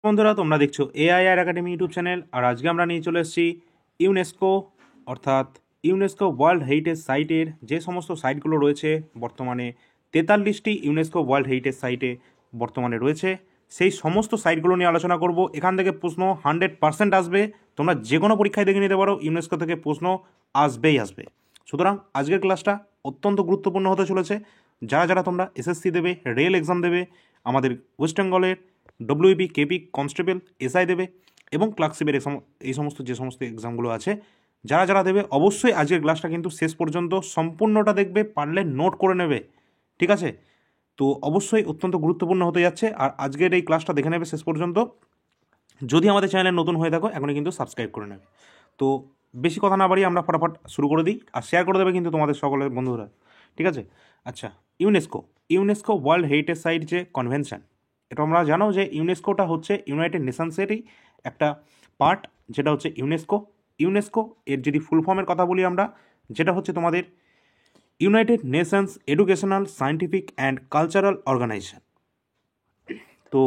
বন্ধুরা, তোমরা দেখছো এআইআর একাডেমি ইউটিউব চ্যানেল। আর আজকে আমরা নিয়ে চলে এসেছি ইউনেস্কো অর্থাৎ ইউনেস্কো ওয়ার্ল্ড হেরিটেজ সাইটের যে সমস্ত সাইটগুলো রয়েছে বর্তমানে 43টি ইউনেস্কো ওয়ার্ল্ড হেরিটেজ সাইটে বর্তমানে রয়েছে, সেই সমস্ত সাইটগুলো নিয়ে আলোচনা করব। এখান থেকে প্রশ্ন 100% আসবে। তোমরা যে কোনো পরীক্ষায় দেখে নিতে পারো, ইউনেস্কো থেকে প্রশ্ন আসবেই আসবে। সুতরাং আজকের ক্লাসটা অত্যন্ত গুরুত্বপূর্ণ হতে চলেছে। যারা যারা তোমরা এসএসসি দেবে, রেল এক্সাম দেবে, আমাদের ওয়েস্ট বেঙ্গলের ডব্লিউবি, কেপি, কনস্টেবল, এসআই দেবে এবং ক্লার্কশিপের এই সমস্ত যে সমস্ত এক্সামগুলো আছে, যারা যারা দেবে অবশ্যই আজকের ক্লাসটা কিন্তু শেষ পর্যন্ত সম্পূর্ণটা দেখবে, পারলে নোট করে নেবে, ঠিক আছে? তো অবশ্যই অত্যন্ত গুরুত্বপূর্ণ হতে যাচ্ছে। আর আজকের এই ক্লাসটা দেখে নেবে শেষ পর্যন্ত। যদি আমাদের চ্যানেলে নতুন হয়ে থাকো এখনই কিন্তু সাবস্ক্রাইব করে নেবে। তো বেশি কথা না বাড়িয়ে আমরা ফটাফট শুরু করে দিই, আর শেয়ার করে দেবে কিন্তু তোমাদের সকলের বন্ধুরা, ঠিক আছে? আচ্ছা, UNESCO UNESCO world heritage site যে কনভেনশন, এটা আমরা জানো যে ইউনেস্কোটা হচ্ছে ইউনাইটেড নেশনসেরই একটা পার্ট, যেটা হচ্ছে ইউনেস্কো। ইউনেস্কো এর যদি ফুল ফর্মের কথা বলি আমরা, যেটা হচ্ছে তোমাদের United Nations educational, scientific and cultural organisation. তো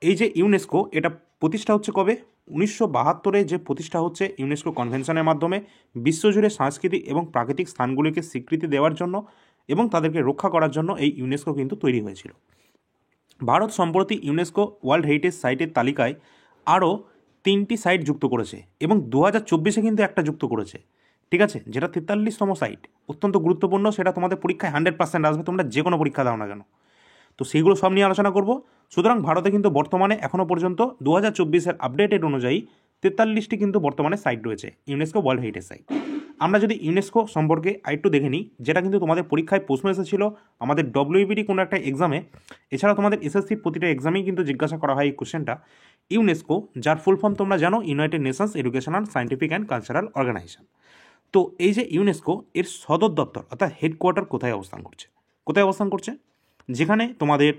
এই যে ইউনেস্কো, এটা প্রতিষ্ঠা হচ্ছে কবে? 1972-এ যে প্রতিষ্ঠা হচ্ছে ইউনেস্কো কনভেনশনের মাধ্যমে বিশ্বজুড়ে সাংস্কৃতিক এবং প্রাকৃতিক স্থানগুলিকে স্বীকৃতি দেওয়ার জন্য এবং তাদেরকে রক্ষা করার জন্য এই ইউনেস্কো কিন্তু তৈরি হয়েছিল। ভারত সম্প্রতি ইউনেস্কো ওয়ার্ল্ড হেরিটেজ সাইটের তালিকায় আরও 3টি সাইট যুক্ত করেছে এবং 2024-এ কিন্তু একটা যুক্ত করেছে, ঠিক আছে? যেটা 43তম সাইট, অত্যন্ত গুরুত্বপূর্ণ। সেটা তোমাদের পরীক্ষায় 100% আসবে, তোমরা যে কোনো পরীক্ষা দাও না কেন। তো সেইগুলো সব নিয়ে আলোচনা করব। সুতরাং ভারতে কিন্তু বর্তমানে এখনও পর্যন্ত 2024-এর আপডেটেড অনুযায়ী 43টি কিন্তু বর্তমানে সাইট রয়েছে ইউনেস্কো ওয়ার্ল্ড হেরিটেজ সাইট। আমরা যদি ইউনেস্কো সম্পর্কে আরেকটু দেখে নিই, যেটা কিন্তু তোমাদের পরীক্ষায় প্রশ্ন এসেছিল আমাদের ডব্লিউবিডি কোনো একটা এক্সামে, এছাড়া তোমাদের এসএসসির প্রতিটা এক্সামেই কিন্তু জিজ্ঞাসা করা হয় এই কোশ্চেনটা। ইউনেস্কো, যার ফুল ফর্ম তোমরা জানো, United Nations educational, scientific and cultural organisation. তো এই যে ইউনেস্কো, এর সদর দপ্তর অর্থাৎ হেডকোয়ার্টার কোথায় অবস্থান করছে? কোথায় অবস্থান করছে? যেখানে তোমাদের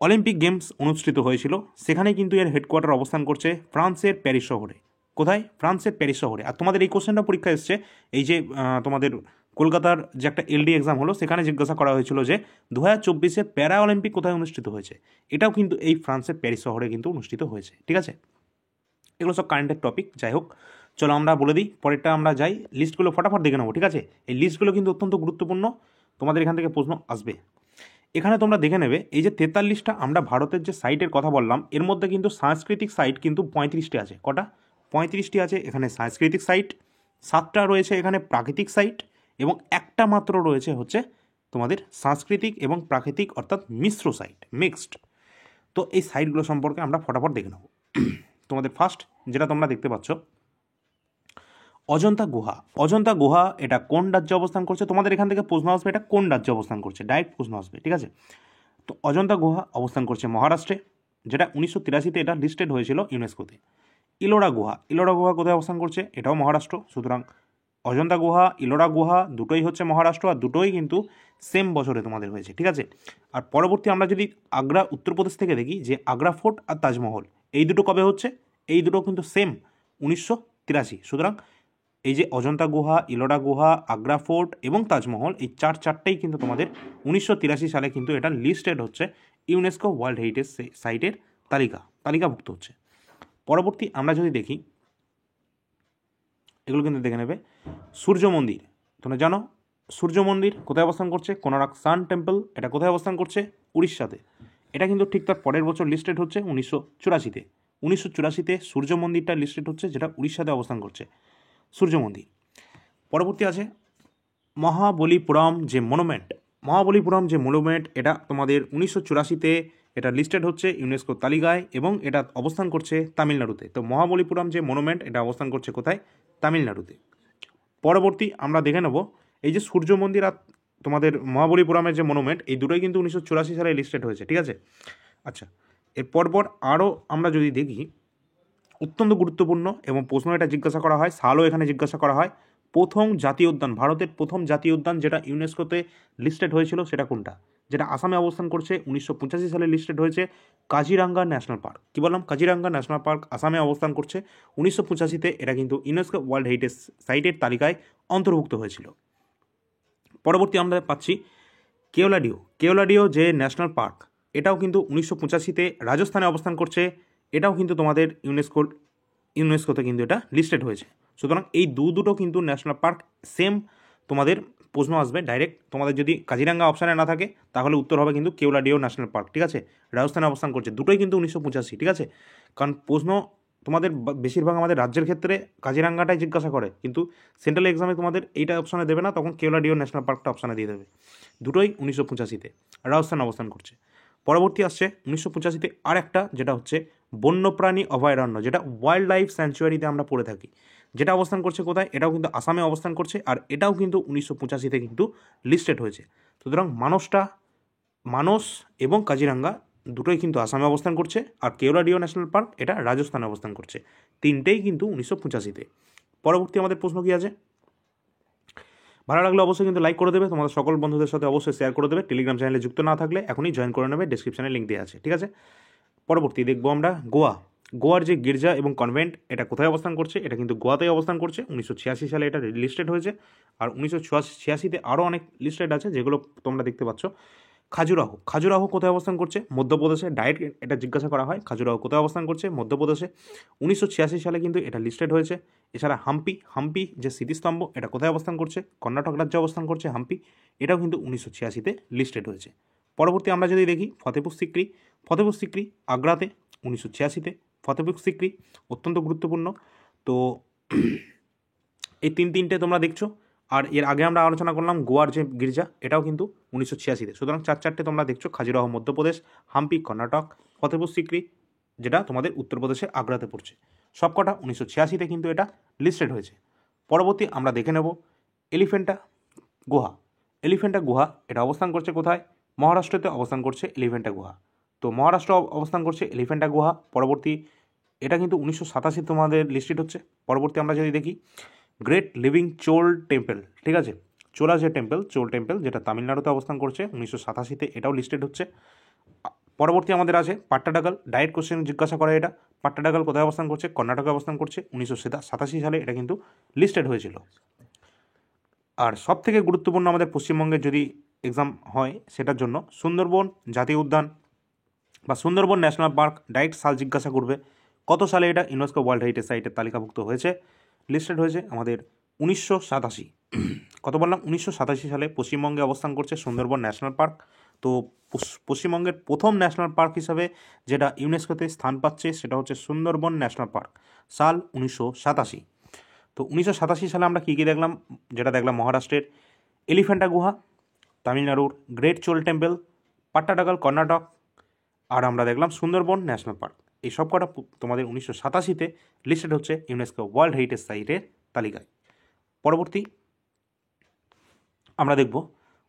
অলিম্পিক গেমস অনুষ্ঠিত হয়েছিল, সেখানে কিন্তু এর হেডকোয়ার্টার অবস্থান করছে ফ্রান্সের প্যারিস শহরে। কোথায়? ফ্রান্সের প্যারিস শহরে। আর তোমাদের এই কোশ্চেনটা পরীক্ষা এসছে, এই যে তোমাদের কলকাতার যে একটা এলডি এক্সাম হলো, সেখানে জিজ্ঞাসা করা হয়েছিল যে 2024-এ প্যারা অলিম্পিক কোথায় অনুষ্ঠিত হয়েছে? এটাও কিন্তু এই ফ্রান্সের প্যারিস শহরে কিন্তু অনুষ্ঠিত হয়েছে, ঠিক আছে? এগুলো সব কারেন্টের টপিক। যাই হোক, চলো আমরা বলে দিই, পরেরটা আমরা যাই। লিস্টগুলো ফটাফট দেখে নেবো, ঠিক আছে? এই লিস্টগুলো কিন্তু অত্যন্ত গুরুত্বপূর্ণ, তোমাদের এখান থেকে প্রশ্ন আসবে। এখানে তোমরা দেখে নেবে, এই যে 43টা আমরা ভারতের যে সাইটের কথা বললাম, এর মধ্যে কিন্তু সাংস্কৃতিক সাইট কিন্তু 35টি আছে। কটা? 35টি আছে এখানে সাংস্কৃতিক সাইট, 7টা রয়েছে এখানে প্রাকৃতিক সাইট, এবং একটা মাত্র রয়েছে হচ্ছে তোমাদের সাংস্কৃতিক এবং প্রাকৃতিক অর্থাৎ মিশ্র সাইট, মিক্সড। তো এই সাইটগুলো সম্পর্কে আমরা ফটাফট দেখে নেব। তোমাদের ফার্স্ট যেটা তোমরা দেখতে পাচ্ছ, অজন্তা গুহা। অজন্তা গুহা এটা কোন রাজ্যে অবস্থান করছে? তোমাদের এখান থেকে প্রশ্ন আসবে এটা কোন রাজ্যে অবস্থান করছে, ডাইরেক্ট প্রশ্ন আসবে, ঠিক আছে? তো অজন্তা গুহা অবস্থান করছে মহারাষ্ট্রে, যেটা 1983-তে এটা লিস্টেড হয়েছিল ইউনেস্কোতে। ইলোরা গুহা, ইলোরা গুহা কোথায় অবস্থান করছে? এটাও মহারাষ্ট্র। সুতরাং অজন্তা গুহা, ইলোরা গুহা দুটোই হচ্ছে মহারাষ্ট্র, আর দুটোই কিন্তু সেম বছরে তোমাদের হয়েছে, ঠিক আছে? আর পরবর্তী আমরা যদি আগ্রা উত্তরপ্রদেশ থেকে দেখি, যে আগ্রা ফোর্ট আর তাজমহল, এই দুটো কবে হচ্ছে? এই দুটো কিন্তু সেম 1983। সুতরাং এই যে অজন্তা গুহা, ইলোরা গুহা, আগ্রা ফোর্ট এবং তাজমহল, এই চারটেই কিন্তু তোমাদের 1983 সালে কিন্তু এটা লিস্টেড হচ্ছে ইউনেস্কো ওয়ার্ল্ড হেরিটেজ সাইটের তালিকাভুক্ত হচ্ছে। পরবর্তী আমরা যদি দেখি, এগুলো কিন্তু দেখে নেবে। সূর্য মন্দির, তোমরা জানো সূর্য মন্দির কোথায় অবস্থান করছে? কোনারক সান টেম্পল, এটা কোথায় অবস্থান করছে? উড়িষ্যাতে। এটা কিন্তু ঠিক তার পরের বছর লিস্টেড হচ্ছে 1984-তে। 1984-তে সূর্য মন্দিরটা লিস্টেড হচ্ছে, যেটা উড়িষ্যাতে অবস্থান করছে সূর্য মন্দির। পরবর্তী আছে মহাবলীপুরম যে মনুমেন্ট, মহাবলীপুরম যে মনুমেন্ট, এটা তোমাদের 1984-তে এটা লিস্টেড হচ্ছে ইউনেস্কো তালিকায়, এবং এটা অবস্থান করছে তামিলনাড়ুতে। তো মহাবলীপুরম যে মনুমেন্ট, এটা অবস্থান করছে কোথায়? তামিলনাড়ুতে। পরবর্তী আমরা দেখে নেব, এই যে সূর্য মন্দির আর তোমাদের মহাবলীপুরমের যে মনুমেন্ট, এই দুটোই কিন্তু 1984 সালে লিস্টেড হয়েছে, ঠিক আছে? আচ্ছা, এর পরপর আরও আমরা যদি দেখি, অত্যন্ত গুরুত্বপূর্ণ এবং প্রশ্ন এটা জিজ্ঞাসা করা হয়, সালও এখানে জিজ্ঞাসা করা হয়। প্রথম জাতীয় উদ্যান, ভারতের প্রথম জাতীয় উদ্যান যেটা ইউনেস্কোতে লিস্টেড হয়েছিল, সেটা কোনটা? যেটা আসামে অবস্থান করছে, 1985 সালে লিস্টেড হয়েছে কাজিরাঙ্গা ন্যাশনাল পার্ক। কী বললাম? কাজিরাঙ্গা ন্যাশনাল পার্ক আসামে অবস্থান করছে 1985-তে। এটা কিন্তু ইউনেস্কো ওয়ার্ল্ড হেরিটেজ সাইটের তালিকায় অন্তর্ভুক্ত হয়েছিল। পরবর্তী আমরা পাচ্ছি কেওলাডিও। কেওলাডিও যে ন্যাশনাল পার্ক, এটাও কিন্তু 1985-তে রাজস্থানে অবস্থান করছে, এটাও কিন্তু তোমাদের ইউনেস্কোতে কিন্তু এটা লিস্টেড হয়েছে। সুতরাং এই দুটো কিন্তু ন্যাশনাল পার্ক সেম তোমাদের প্রশ্ন আসবে ডাইরেক্ট। তোমাদের যদি কাজিরাঙ্গা অপশানে না থাকে তাহলে উত্তর হবে কিন্তু কেওলাডিও ন্যাশনাল পার্ক, ঠিক আছে, রাজস্থানে অবস্থান করছে। দুটোই কিন্তু 1985, ঠিক আছে। কারণ প্রশ্ন তোমাদের বেশিরভাগ আমাদের রাজ্যের ক্ষেত্রে কাজিরাঙ্গাটাই জিজ্ঞাসা করে, কিন্তু সেন্ট্রাল এক্সামে তোমাদের এইটা অপশানে দেবে না, তখন কেওলাডিও ন্যাশনাল পার্কটা অপশানে দিয়ে দেবে। দুটোই 1985-তে রাজস্থান অবস্থান করছে। পরবর্তী আসছে 1985-তে আর একটা, যেটা হচ্ছে বন্যপ্রাণী অভয়ারণ্য, যেটা ওয়াইল্ড লাইফ স্যাংচুয়ারিতে আমরা পড়ে থাকি, যেটা অবস্থান করছে কোথায়? এটাও কিন্তু আসামে অবস্থান করছে, আর এটাও কিন্তু 1985-তে কিন্তু লিস্টেড হয়েছে। সুতরাং মানস এবং কাজিরাঙ্গা দুটোই কিন্তু আসামে অবস্থান করছে, আর কেওলাডিও ন্যাশনাল পার্ক এটা রাজস্থানে অবস্থান করছে। তিনটেই কিন্তু 1985-তে। পরবর্তী আমাদের প্রশ্ন কী আছে? ভালো লাগলে অবশ্যই কিন্তু লাইক করে দেবে, তোমাদের সকল বন্ধুদের সাথে অবশ্যই শেয়ার করে দেবে। টেলিগ্রাম চ্যানেলে যুক্ত না থাকলে এখনই জয়েন করে নেবে, ডিসক্রিপশানে লিঙ্ক দেওয়া আছে, ঠিক আছে। পরবর্তী দেখবো আমরা গোয়ার যে গির্জা এবং কনভেন্ট, এটা কোথায় অবস্থান করছে? এটা কিন্তু গোয়াতেই অবস্থান করছে। 1986 সালে এটা লিস্টেড হয়েছে, আর 1986-তে আরও অনেক লিস্টেড আছে, যেগুলো তোমরা দেখতে পাচ্ছ। খাজুরাহো কোথায় অবস্থান করছে? মধ্যপ্রদেশে। ডাইরেক্ট এটা জিজ্ঞাসা করা হয়, খাজুরাহো কোথায় অবস্থান করছে? মধ্যপ্রদেশে। 1986 সালে কিন্তু এটা লিস্টেড হয়েছে। এছাড়া হাম্পি যে স্মৃতিস্তম্ভ, এটা কোথায় অবস্থান করছে? কর্ণাটক রাজ্যে অবস্থান করছে হাম্পি, এটাও কিন্তু 1986-তে লিস্টেড হয়েছে। পরবর্তী আমরা যদি দেখি ফতেপুর সিক্রি আগ্রাতে 1986-তে। ফতেপুর সিক্রি অত্যন্ত গুরুত্বপূর্ণ। তো এই তিনটে তোমরা দেখছো। আর এর আগে আমরা আলোচনা করলাম গোয়ার যে গির্জা, এটাও কিন্তু 1986-তে। সুতরাং চারটে তোমরা দেখছো, খাজুরাহো মধ্যপ্রদেশ, হাম্পি কর্ণাটক, ফতেপুর সিক্রি যেটা তোমাদের উত্তরপ্রদেশের আগ্রাতে পড়ছে। সবকটা 1986-তে কিন্তু এটা লিস্টেড হয়েছে। পরবর্তী আমরা দেখে নেব এলিফ্যান্টা গুহা। এটা অবস্থান করছে কোথায়? মহারাষ্ট্রতে অবস্থান করছে এলিফ্যান্টা গুহা। তো মহারাষ্ট্র অবস্থান করছে এলিফ্যান্টা গুহা। পরবর্তী এটা কিন্তু 1987 তোমাদের লিস্টেড হচ্ছে। পরবর্তী আমরা যদি দেখি গ্রেট লিভিং চোল টেম্পল, ঠিক আছে, চোল টেম্পল যেটা তামিলনাড়ুতে অবস্থান করছে 1987-তে, এটাও লিস্টেড হচ্ছে। পরবর্তী আমাদের আছে পাট্টাডাকাল। ডাইরেক্ট কোশ্চেন জিজ্ঞাসা করে এটা। পাট্টাডাকাল কোথায় অবস্থান করছে? কর্ণাটকে অবস্থান করছে। 1987 সালে এটা কিন্তু লিস্টেড হয়েছিল। আর সব থেকে গুরুত্বপূর্ণ আমাদের পশ্চিমবঙ্গের যদি এক্সাম হয় সেটার জন্য সুন্দরবন জাতীয় উদ্যান বা সুন্দরবন ন্যাশনাল পার্ক, ডাইরেক্ট সাল জিজ্ঞাসা করবে। কত সালে এটা ইউনেস্কো ওয়ার্ল্ড হেরিটেজ সাইটের তালিকাভুক্ত হয়েছে? লিস্টেড হয়েছে আমাদের 1987। কত বললাম? 1987 সালে পশ্চিমবঙ্গে অবস্থান করছে সুন্দরবন ন্যাশনাল পার্ক। তো পশ্চিমবঙ্গের প্রথম ন্যাশনাল পার্ক হিসাবে যেটা ইউনেস্কোতে স্থান পাচ্ছে সেটা হচ্ছে সুন্দরবন ন্যাশনাল পার্ক, সাল 1987। তো 1987 সালে আমরা কী কী দেখলাম? যেটা দেখলাম মহারাষ্ট্রের এলিফ্যান্টা গুহা, তামিলনাড়ুর গ্রেট চোল টেম্পল, পাট্টাডাকাল কর্ণাটক, আর আমরা দেখলাম সুন্দরবন ন্যাশনাল পার্ক। এই সব কটা তোমাদের 1987-তে লিস্টেড হচ্ছে ইউনেস্কো ওয়ার্ল্ড হেরিটেজ সাইটের তালিকায়। পরবর্তী আমরা দেখব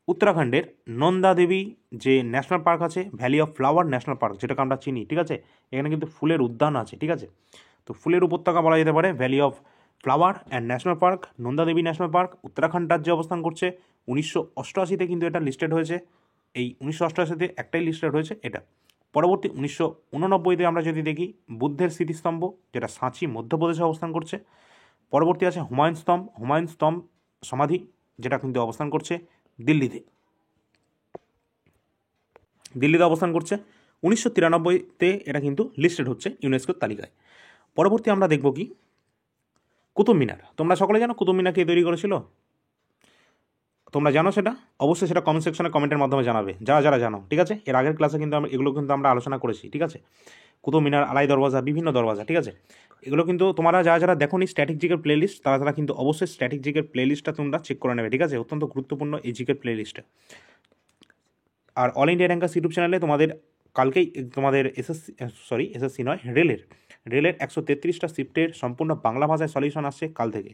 উত্তরাখণ্ডের নন্দা দেবী যে ন্যাশনাল পার্ক আছে, valley of flower national park, যেটাকে আমরা চিনি, ঠিক আছে। এখানে কিন্তু ফুলের উদ্যান আছে, ঠিক আছে। তো ফুলের উপত্যকা বলা যেতে পারে। Valley of flower and national park, Nanda Devi national park, Uttarakhand রাজ্যে অবস্থান করছে। 1988-তে কিন্তু এটা লিস্টেড হয়েছে। এই 1988-তে একটাই লিস্টেড হয়েছে এটা। পরবর্তী 1989-তে আমরা যদি দেখি বুদ্ধের স্মৃতিস্তম্ভ, যেটা সাঁচি মধ্যপ্রদেশে অবস্থান করছে। পরবর্তী আছে হুমায়ুন স্তম্ভ সমাধি, যেটা কিন্তু অবস্থান করছে দিল্লিতে অবস্থান করছে। 1993-তে এটা কিন্তু লিস্টেড হচ্ছে ইউনেস্কোর তালিকায়। পরবর্তী আমরা দেখব কি কুতুব মিনার। তোমরা সকলে জানো কুতুব মিনার কে তৈরি করেছিল? তোমরা জানো সেটা? অবশ্যই সেটা কমেন্ট সেকশনে কমেন্টের মাধ্যমে জানাবে, যারা জানো, ঠিক আছে। এর আগের ক্লাসে কিন্তু এগুলো কিন্তু আমরা আলোচনা করেছি, ঠিক আছে। কুতুব মিনার, আলাই দরওয়াজা, বিভিন্ন দরওয়াজা, ঠিক আছে। এগুলো কিন্তু তোমরা যারা দেখোনি স্ট্যাটিক জিকের প্লেলিস্ট, তারা কিন্তু অবশ্যই স্ট্যাটিক জিকের প্লেলিস্টটা তোমরা চেক করে নেবে, ঠিক আছে। অত্যন্ত গুরুত্বপূর্ণ এই জিকের প্লেলিস্টটা। আর অল ইন্ডিয়া র্যাঙ্কার্স ইউটিউব চ্যানেলে তোমাদের কালকেই তোমাদের এসএসসি নয়, রেলের 133টা শিফটের সম্পূর্ণ বাংলা ভাষায় সলিউশন আসছে কাল থেকে,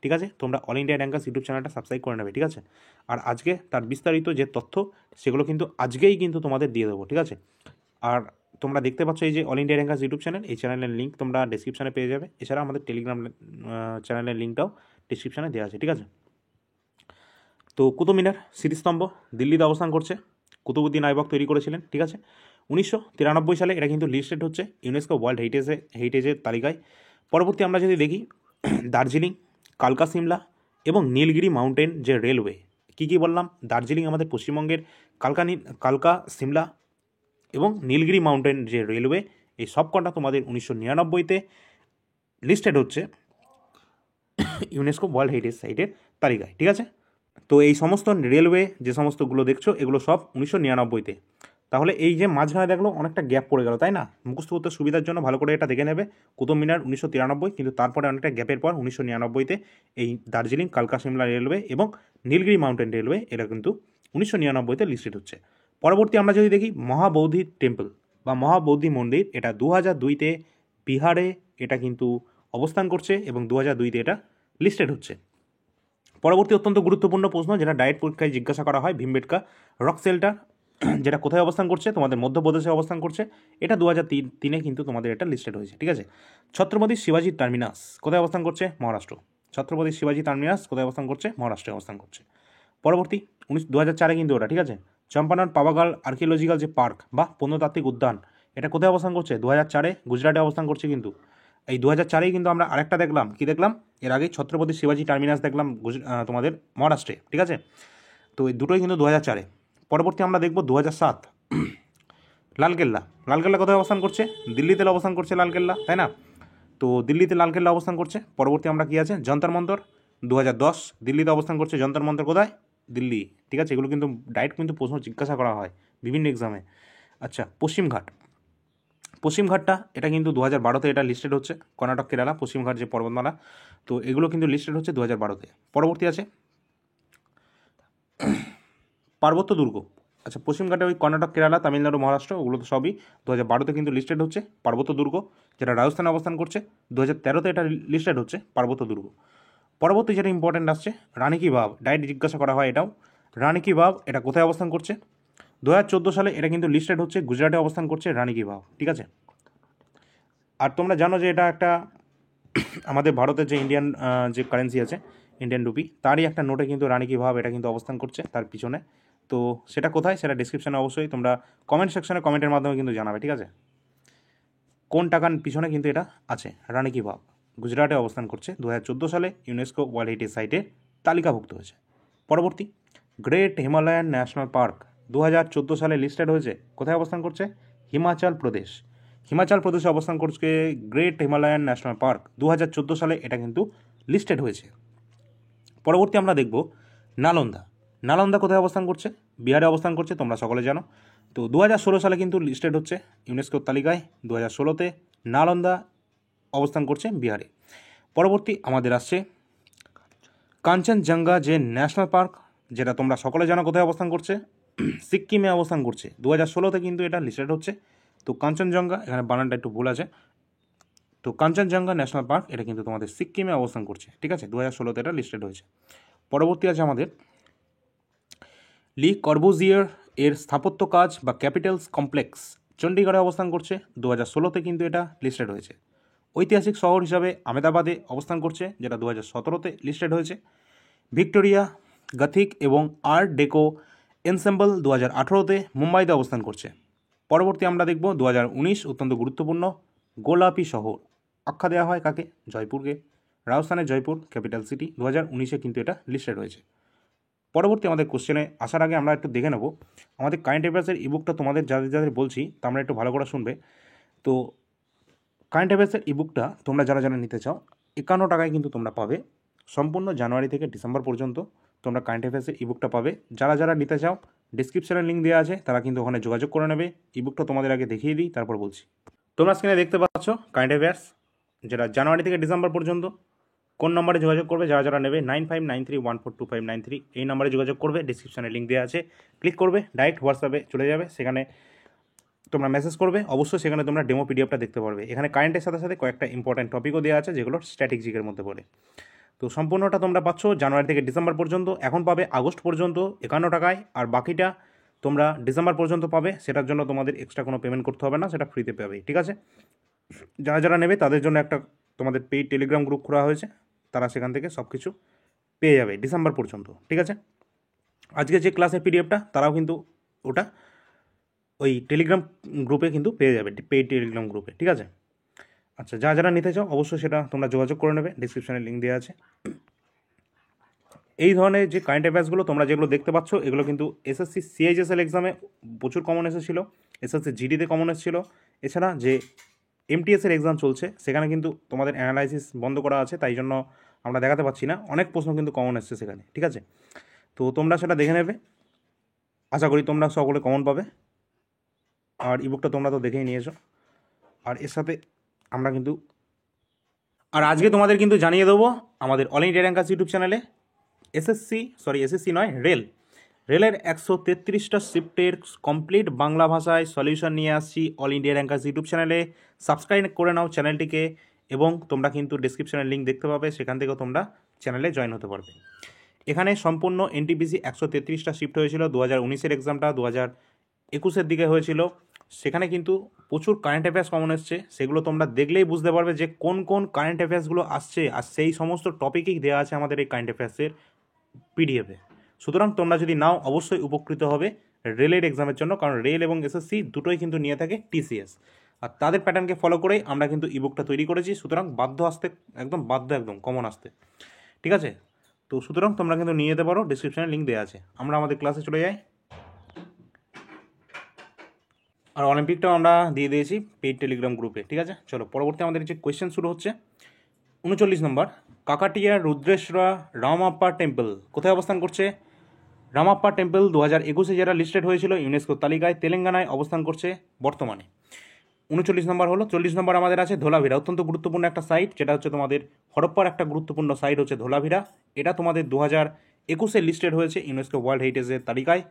ঠিক আছে। তোমরা অল ইন্ডিয়া র্যাঙ্কার্স ইউটিউব চ্যানেলটা সাবস্ক্রাইব করে নেবে, ঠিক আছে। আর আজকে তার বিস্তারিত যে তথ্য সেগুলো কিন্তু আজকেই কিন্তু তোমাদের দিয়ে দেবো, ঠিক আছে। আর তোমরা দেখতে পাচ্ছ এই যে all India rankers YouTube channel, এই চ্যানেলের লিঙ্ক তোমরা ডেসক্রিপশনে পেয়ে যাবে। এছাড়া আমাদের টেলিগ্রাম চ্যানেলের লিঙ্কটাও ডেসক্রিপশনে দেওয়া আছে, ঠিক আছে। তো কুতুব মিনার স্মৃতিস্তম্ভ দিল্লিতে অবস্থান করছে, কুতুবুদ্দিন আইবক তৈরি করেছিলেন, ঠিক আছে। 1993 সালে এটা কিন্তু লিস্টেড হচ্ছে ইউনেস্কো ওয়ার্ল্ড হেরিটেজের তালিকায়। পরবর্তী আমরা যদি দেখি দার্জিলিং, কালকা সিমলা এবং নীলগিরি মাউন্টেন যে রেলওয়ে, কী বললাম? দার্জিলিং আমাদের পশ্চিমবঙ্গের কালকা সিমলা এবং নীলগিরি মাউন্টেন যে রেলওয়ে, এই সব কটা তোমাদের 1999-তে লিস্টেড হচ্ছে ইউনেস্কো ওয়ার্ল্ড হেরিটেজ সাইটের তালিকায়, ঠিক আছে। তো এই সমস্ত রেলওয়ে যে সমস্তগুলো দেখছো এগুলো সব 1999-তে। তাহলে এই যে মাঝখানে দেখলো অনেকটা গ্যাপ পড়ে গেল, তাই না? মুখস্থ করতে সুবিধার জন্য ভালো করে এটা দেখে নেবে। কুতুব মিনার 1993, কিন্তু তারপরে অনেকটা গ্যাপের পর 1999-তে এই দার্জিলিং কালকা সিমলা রেলওয়ে এবং নীলগিরি মাউন্টেন রেলওয়ে এরা কিন্তু 1999-তে লিস্টেড হচ্ছে। পরবর্তী আমরা যদি দেখি মহাবোধি টেম্পল বা মহাবোধি মন্দির, এটা 2002-তে বিহারে এটা কিন্তু অবস্থান করছে এবং 2002-তে এটা লিস্টেড হচ্ছে। পরবর্তী অত্যন্ত গুরুত্বপূর্ণ প্রশ্ন যেটা ডায়েট পরীক্ষায় জিজ্ঞাসা করা হয়, ভীমবেটকা রক শেল্টার যেটা কোথায় অবস্থান করছে? তোমাদের মধ্যপ্রদেশে অবস্থান করছে। এটা 2003-তে কিন্তু তোমাদের এটা লিস্টেড হয়েছে, ঠিক আছে। ছত্রপতি শিবাজি টার্মিনাস কোথায় অবস্থান করছে? মহারাষ্ট্র। ছত্রপতি শিবাজি টার্মিনাস কোথায় অবস্থান করছে? মহারাষ্ট্রে অবস্থান করছে। পরবর্তী 2004-এ কিন্তু ওটা, ঠিক আছে। চম্পানন পাভাগাল আর্কিওলজিক্যাল যে পার্ক বা প্রত্নতাত্ত্বিক উদ্যান, এটা কোথায় অবস্থান করছে? 2004-এ গুজরাটে অবস্থান করছে। কিন্তু এই 2004-এই কিন্তু আমরা আরেকটা দেখলাম, কি দেখলাম? এর আগে ছত্রপতি শিবাজি টার্মিনাস দেখলাম তোমাদের মহারাষ্ট্রে, ঠিক আছে। তো এই দুটোই কিন্তু 2004-এ। পরবর্তী আমরা দেখব 2007 লালকেল্লা। লালকেল্লা কোথায় অবস্থান করছে? দিল্লিতে অবস্থান করছে লালকেল্লা, তাই না? তো দিল্লিতে লালকেল্লা অবস্থান করছে। পরবর্তী আমরা কি আছে? যন্তর মন্তর 2010 দিল্লিতে অবস্থান করছে। যন্তর মন্তর কোথায়? দিল্লি, ঠিক আছে। এগুলো কিন্তু ডাইরেক্ট কিন্তু প্রশ্ন জিজ্ঞাসা করা হয় বিভিন্ন এক্সামে। আচ্ছা, পশ্চিমঘাট। পশ্চিমঘাটটা এটা কিন্তু 2012-তে এটা লিস্টেড হচ্ছে। কর্ণাটক কেরালা পশ্চিমঘাট যে পর্বতমালা, তো এগুলো কিন্তু লিস্টেড হচ্ছে 2012-তে। পরবর্তী আছে পার্বত্য দুর্গ। আচ্ছা, পশ্চিমঘাটে ওই কর্ণাটক কেরালা তামিলনাড়ু মহারাষ্ট্র ওগুলো তো সবই 2012-তে কিন্তু লিস্টেড হচ্ছে পার্বত্য দুর্গ, যেটা রাজস্থানে অবস্থান করছে। 2013-তে এটা লিস্টেড হচ্ছে পার্বত্য দুর্গ। পরবর্তী যেটা ইম্পর্টেন্ট আসছে রানী কি বাঁধ, ডাইরেক্ট জিজ্ঞাসা করা হয় এটাও। রানী কি বাঁধ এটা কোথায় অবস্থান করছে? 2014 সালে এটা কিন্তু লিস্টেড হচ্ছে গুজরাটে অবস্থান করছে রানী কি বাঁধ, ঠিক আছে। আর তোমরা জানো যে এটা একটা আমাদের ভারতের যে ইন্ডিয়ান যে কারেন্সি আছে ইন্ডিয়ান রুপি, তারই একটা নোটে কিন্তু রানী কি বাঁধ এটা কিন্তু অবস্থান করছে তার পিছনে। তো সেটা কোথায় সেটা ডিসক্রিপশানে অবশ্যই তোমরা কমেন্ট সেকশনে কমেন্টের মাধ্যমে কিন্তু জানাবে, ঠিক আছে। কোন টাকার পিছনে কিন্তু এটা আছে রানী কি বাঁধ, গুজরাটে অবস্থান করছে। 2014 সালে ইউনেস্কো ওয়ার্ল্ড হেরিটেজ সাইটে তালিকাভুক্ত হয়েছে। পরবর্তী গ্রেট হিমালয়ান ন্যাশনাল পার্ক 2014 সালে লিস্টেড হয়েছে। কোথায় অবস্থান করছে? হিমাচল প্রদেশ। হিমাচল প্রদেশে অবস্থান করছে গ্রেট হিমালয়ান ন্যাশনাল পার্ক। 2014 সালে এটা কিন্তু লিস্টেড হয়েছে। পরবর্তী আমরা দেখব নালন্দা। নালন্দা কোথায় অবস্থান করছে? বিহারে অবস্থান করছে, তোমরা সকলে জানো। তো 2016 সালে কিন্তু লিস্টেড হচ্ছে ইউনেস্কোর তালিকায়। 2016-তে নালন্দা অবস্থান করছে বিহারে। পরবর্তী আমাদের আসছে কাঞ্চনজঙ্ঘা যে ন্যাশনাল পার্ক, যেটা তোমরা সকলে জানো কোথায় অবস্থান করছে? সিক্কিমে অবস্থান করছে। 2016-তে কিন্তু এটা লিস্টেড হচ্ছে। তো কাঞ্চনজঙ্ঘা, এখানে বানানটা একটু ভুল আছে। তো কাঞ্চনজঙ্ঘা ন্যাশনাল পার্ক এটা কিন্তু তোমাদের সিক্কিমে অবস্থান করছে, ঠিক আছে। 2016-তে এটা লিস্টেড হয়েছে। পরবর্তী আছে আমাদের লি কর্বুজিয়ার এর স্থাপত্য কাজ বা ক্যাপিটালস কমপ্লেক্স চণ্ডীগড়ে অবস্থান করছে। 2016-তে কিন্তু এটা লিস্টেড হয়েছে। ঐতিহাসিক শহর হিসাবে আহমেদাবাদে অবস্থান করছে, যেটা 2017-তে লিস্টেড হয়েছে। ভিক্টোরিয়া গথিক এবং আর্ট ডেকো এনসেম্বল 2018-তে মুম্বাইতে অবস্থান করছে। পরবর্তী আমরা দেখব 2019 অত্যন্ত গুরুত্বপূর্ণ গোলাপি শহর আখ্যা দেওয়া হয় কাকে? জয়পুরকে। রাজস্থানের জয়পুর ক্যাপিটাল সিটি। 2019-এ কিন্তু এটা লিস্টেড হয়েছে। পরবর্তী আমাদের কোশ্চেনে আসার আগে আমরা একটু দেখে নেব আমাদের কারেন্ট অ্যাফেয়ার্সের ইবুকটা। তোমাদের যাদের যাদের বলছি তোমরা একটু ভালো করে শুনবে। তো কারেন্ট অ্যাফেয়ার্সের ইবুকটা তোমরা যারা যারা নিতে চাও 51 টাকায় কিন্তু তোমরা পাবে। সম্পূর্ণ জানুয়ারি থেকে ডিসেম্বর পর্যন্ত তোমরা কারেন্ট অ্যাফেয়ার্সের ইবুকটা পাবে। যারা যারা নিতে চাও ডিসক্রিপশনের লিঙ্ক দেওয়া আছে, তারা কিন্তু ওখানে যোগাযোগ করে নেবে। ইবুকটা তোমাদের আগে দেখিয়ে দিই, তারপর বলছি। তোমরা স্ক্রিনে দেখতে পাচ্ছ কারেন্ট অ্যাফেয়ার্স, যেটা জানুয়ারি থেকে ডিসেম্বর পর্যন্ত। কোন নম্বরে যোগাযোগ করবে যারা যারা নেবে? 9593142593 এই নম্বরে যোগাযোগ করবে। ডিসক্রিপশনে লিঙ্ক দেওয়া আছে, ক্লিক করবে, ডাইরেক্ট হোয়াটসঅ্যাপে চলে যাবে। সেখানে তোমরা মেসেজ করবে, অবশ্যই সেখানে তোমরা ডেমো পিডিএফটা দেখতে পারবে। এখানে কারেন্টের সাথে সাথে কয়েকটা ইম্পর্টেন্ট টপিকও দেওয়া আছে, যেগুলো স্ট্র্যাটেজিকের মধ্যে পড়ে। তো সম্পূর্ণটা তোমরা পাচ্ছ জানুয়ারি থেকে ডিসেম্বর পর্যন্ত। এখন পাবে আগস্ট পর্যন্ত 51 টাকায়, আর বাকিটা তোমরা ডিসেম্বর পর্যন্ত পাবে। সেটার জন্য তোমাদের এক্সট্রা কোনো পেমেন্ট করতে হবে না, সেটা ফ্রিতে পাবে, ঠিক আছে। যারা যারা নেবে তাদের জন্য একটা তোমাদের পেইড টেলিগ্রাম গ্রুপ খোলা হয়েছে, তারা সেখান থেকে সব কিছু পেয়ে যাবে ডিসেম্বর পর্যন্ত, ঠিক আছে। আজকে যে ক্লাসের পিডিএফটা তারাও কিন্তু ওটা ওই টেলিগ্রাম গ্রুপে কিন্তু পেয়ে যাবে, পেইড টেলিগ্রাম গ্রুপে, ঠিক আছে। আচ্ছা, যারা যারা নিতে চাও অবশ্যই সেটা তোমরা যোগাযোগ করে নেবে, ডিসক্রিপশনে লিঙ্ক দেওয়া আছে। এই ধরনের যে কারেন্ট অ্যাফেয়ার্সগুলো তোমরা যেগুলো দেখতে পাচ্ছ, এগুলো কিন্তু এসএসসি সিএইচএসএল এক্সামে প্রচুর কমন এসেছিলো, এসএসসি জিডিতে কমন এসেছিলো। এছাড়া যে এমটিএসের এক্সাম চলছে, সেখানে কিন্তু তোমাদের অ্যানালাইসিস বন্ধ করা আছে, তাই জন্য আমরা দেখাতে পাচ্ছি না। অনেক প্রশ্ন কিন্তু কমন এসছে সেখানে, ঠিক আছে? তো তোমরা সেটা দেখে নেবে, আশা করি তোমরা সকলে কমন পাবে। আর ইবুকটা তোমরা তো দেখেই নিয়েছো। আর এর সাথে আমরা কিন্তু আজকে তোমাদের কিন্তু জানিয়ে দেবো আমাদের অল ইন্ডিয়া র্যাঙ্কার্স ইউটিউব চ্যানেলে এসএসসি নয়, রেলের 133টা শিফটের কমপ্লিট বাংলা ভাষায় সলিউশন নিয়ে আসছি অল ইন্ডিয়া র্যাঙ্কার্স ইউটিউব চ্যানেলে। সাবস্ক্রাইব করে নাও চ্যানেলটিকে, এবং তোমরা কিন্তু ডিসক্রিপশনের লিঙ্ক দেখতে পাবে, সেখান থেকেও তোমরা চ্যানেলে জয়েন হতে পারবে। এখানে সম্পূর্ণ এনটিপিসি 133টা শিফট হয়েছিল। 2019-এর এক্সামটা 2021-এর দিকে হয়েছিল। সেখানে কিন্তু প্রচুর কারেন্ট অ্যাফেয়ার্স কমন এসছে, সেগুলো তোমরা দেখলেই বুঝতে পারবে যে কোন কোন কারেন্ট অ্যাফেয়ার্সগুলো আসছে, আর সেই সমস্ত টপিকই দেওয়া আছে আমাদের এই কারেন্ট অ্যাফেয়ার্সের পিডিএফে। সুতরাং তোমরা যদি নাও অবশ্যই উপকৃত হবে রেলের এক্সামের জন্য, কারণ রেল এবং এসএসসি দুটোই কিন্তু নিয়ে থাকে টিসিএস, আর তাদের প্যাটার্নকে ফলো করেই আমরা কিন্তু ইবুকটা তৈরি করেছি। সুতরাং একদম কমন আসতে, ঠিক আছে? তো সুতরাং তোমরা কিন্তু নিয়ে যেতে পারো, ডিসক্রিপশনে লিঙ্ক দেওয়া আছে। আমরা আমাদের ক্লাসে চলে যাই। আর অলিম্পিকটাও আমরা দিয়ে দিয়েছি পেইড টেলিগ্রাম গ্রুপে, ঠিক আছে? চলো পরবর্তী আমাদের যে কোয়েশ্চেন শুরু হচ্ছে। 39 নম্বর, কাকাটিয়ার রুদ্রেশ্বরা রামাপ্পা টেম্পল কোথায় অবস্থান করছে? রামাপ্পা টেম্পল 2021-এ যারা লিস্টেড হয়েছিল ইউনেস্কো তালিকায়, তেলেঙ্গানায় অবস্থান করছে বর্তমানে। 39 নম্বর হলো। 40 নম্বর আমাদের আছে ধোলাভিরা, অত্যন্ত গুরুত্বপূর্ণ একটা সাইট, যেটা হচ্ছে তোমাদের হরপ্পার একটা গুরুত্বপূর্ণ সাইট হচ্ছে ধোলাভিরা। এটা তোমাদের 2021-এ লিস্টেড হয়েছে ইউনেস্কো ওয়ার্ল্ড হেরিটেজের তালিকায়।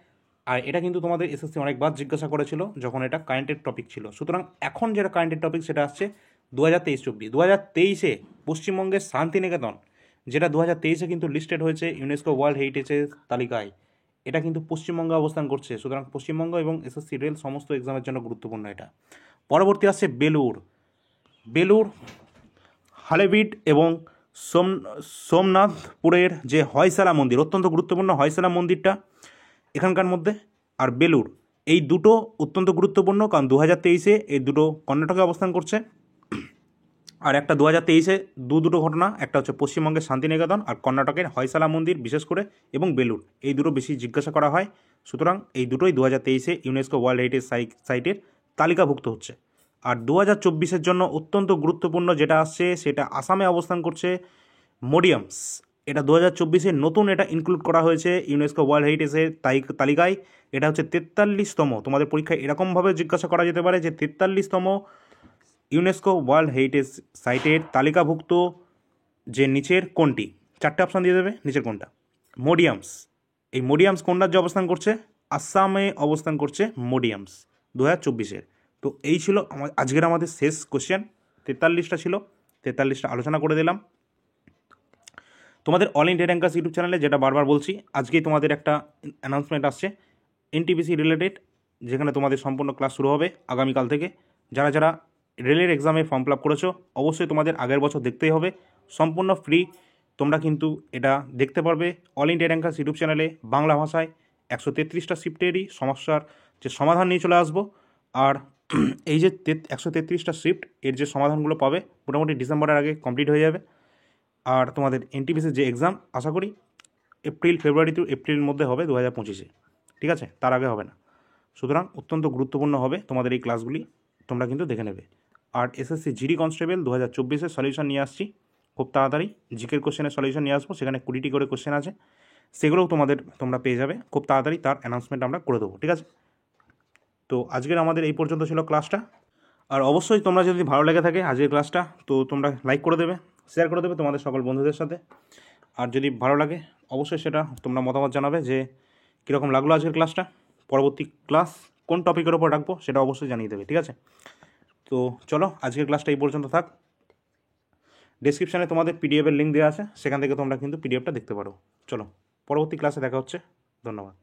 আর এটা কিন্তু তোমাদের এসএসসি অনেকবার জিজ্ঞাসা করেছিল যখন এটা কারেন্টের টপিক ছিল। সুতরাং এখন যেটা কারেন্টের টপিক সেটা আসছে 2023-24। 2023-এ পশ্চিমবঙ্গের শান্তিনিকেতন, যেটা 2023-এ কিন্তু লিস্টেড হয়েছে ইউনেস্কো ওয়ার্ল্ড হেরিটেজের তালিকায়, এটা কিন্তু পশ্চিমবঙ্গে অবস্থান করছে। সুতরাং পশ্চিমবঙ্গ এবং এসএসসি রেল সমস্ত এক্সামের জন্য গুরুত্বপূর্ণ এটা। পরবর্তী আসছে বেলুর হালেবিড এবং সোমনাথপুরের যে হয়সালা মন্দির, অত্যন্ত গুরুত্বপূর্ণ হয়সালা মন্দিরটা এখানকার মধ্যে। আর বেলুর, এই দুটো অত্যন্ত গুরুত্বপূর্ণ, কারণ 2023-এ এই দুটো কর্ণাটকে অবস্থান করছে। আর একটা 2023-এ দুটো ঘটনা, একটা হচ্ছে পশ্চিমবঙ্গের শান্তিনিকেতন আর কর্ণাটকের হয়সালা মন্দির বিশেষ করে, এবং বেলুর, এই দুটো বেশি জিজ্ঞাসা করা হয়। সুতরাং এই দুটোই 2023-এ ইউনেস্কো ওয়ার্ল্ড হেরিটেজ সাইটের তালিকাভুক্ত হচ্ছে। আর 2024-এর জন্য অত্যন্ত গুরুত্বপূর্ণ যেটা আসছে, সেটা আসামে অবস্থান করছে মোডিয়ামস। এটা 2024-এ নতুন এটা ইনক্লুড করা হয়েছে ইউনেস্কো ওয়ার্ল্ড হেরিটেজের তালিকায়। এটা হচ্ছে 43তম, তোমাদের পরীক্ষায় এরকমভাবে জিজ্ঞাসা করা যেতে পারে যে 43তম ইউনেস্কো ওয়ার্ল্ড হেরিটেজ সাইটের তালিকাভুক্ত যে নিচের কোনটি? 4টে অপশান দিয়ে দেবে, নিচের কোনটা? মোডিয়ামস। এই মোডিয়ামস কোন রাজ্যে অবস্থান করছে? আসামে অবস্থান করছে মোডিয়ামস 2024-এর। তো এই ছিল আজকের আমাদের শেষ কোশ্চেন। 43টা ছিল, 43টা আলোচনা করে দিলাম। তোমাদের অল ইন্ডিয়া র্যাঙ্কার্স ইউটিউব চ্যানেলে, যেটা বারবার বলছি, আজকেই তোমাদের একটা অ্যানাউন্সমেন্ট আসছে এনটিপিসি রিলেটেড, যেখানে তোমাদের সম্পূর্ণ ক্লাস শুরু হবে আগামীকাল থেকে। যারা যারা রেলের এক্সামে ফর্ম ফিল আপ করেছো, অবশ্যই তোমাদের আগের বছর দেখতেই হবে, সম্পূর্ণ ফ্রি। তোমরা কিন্তু এটা দেখতে পারবে অল ইন্ডিয়া র্যাঙ্কার্স ইউটিউব চ্যানেলে বাংলা ভাষায়। 133টা শিফটেরই সমস্যার যে সমাধান নিয়ে চলে আসবো। আর এই যে 133টা শিফট, এর যে সমাধানগুলো পাবে মোটামুটি ডিসেম্বরের আগে কমপ্লিট হয়ে যাবে। আর তোমাদের এনটিপিসির যে এক্সাম আশা করি ফেব্রুয়ারি টু এপ্রিলের মধ্যে হবে 2025-এ, ঠিক আছে? তার আগে হবে না। সুতরাং অত্যন্ত গুরুত্বপূর্ণ হবে তোমাদের এই ক্লাসগুলি, তোমরা কিন্তু দেখে নেবে। আর এসএসসি জিডি কনস্টেবল 2024-এর সলিউশন নিয়ে আসছি খুব তাড়াতাড়ি। জিকের কোশ্চেনের সলিউশন নিয়ে আসবো, সেখানে 20টি করে কোশ্চেন আছে, সেগুলোও তোমরা পেয়ে যাবে খুব তাড়াতাড়ি। তার অ্যানাউন্সমেন্ট আমরা করে দেবো, ঠিক আছে? তো আজকের আমাদের এই পর্যন্ত ছিল ক্লাসটা। আর অবশ্যই তোমরা যদি ভালো লেগে থাকে আজকের ক্লাসটা, তো তোমরা লাইক করে দেবে, শেয়ার করে দেবে তোমাদের সকল বন্ধুদের সাথে। আর যদি ভালো লাগে অবশ্যই সেটা তোমরা মতামত জানাবে যে কীরকম লাগলো আজকের ক্লাসটা। পরবর্তী ক্লাস কোন টপিকের ওপর রাখবো সেটা অবশ্যই জানিয়ে দেবে, ঠিক আছে? তো চলো আজকের ক্লাসটা এই পর্যন্ত থাক। ডেসক্রিপশানে তোমাদের পিডিএফের লিঙ্ক দেওয়া আছে, সেখান থেকে তোমরা কিন্তু পিডিএফটা দেখতে পারো। চলো পরবর্তী ক্লাসে দেখা হচ্ছে, ধন্যবাদ।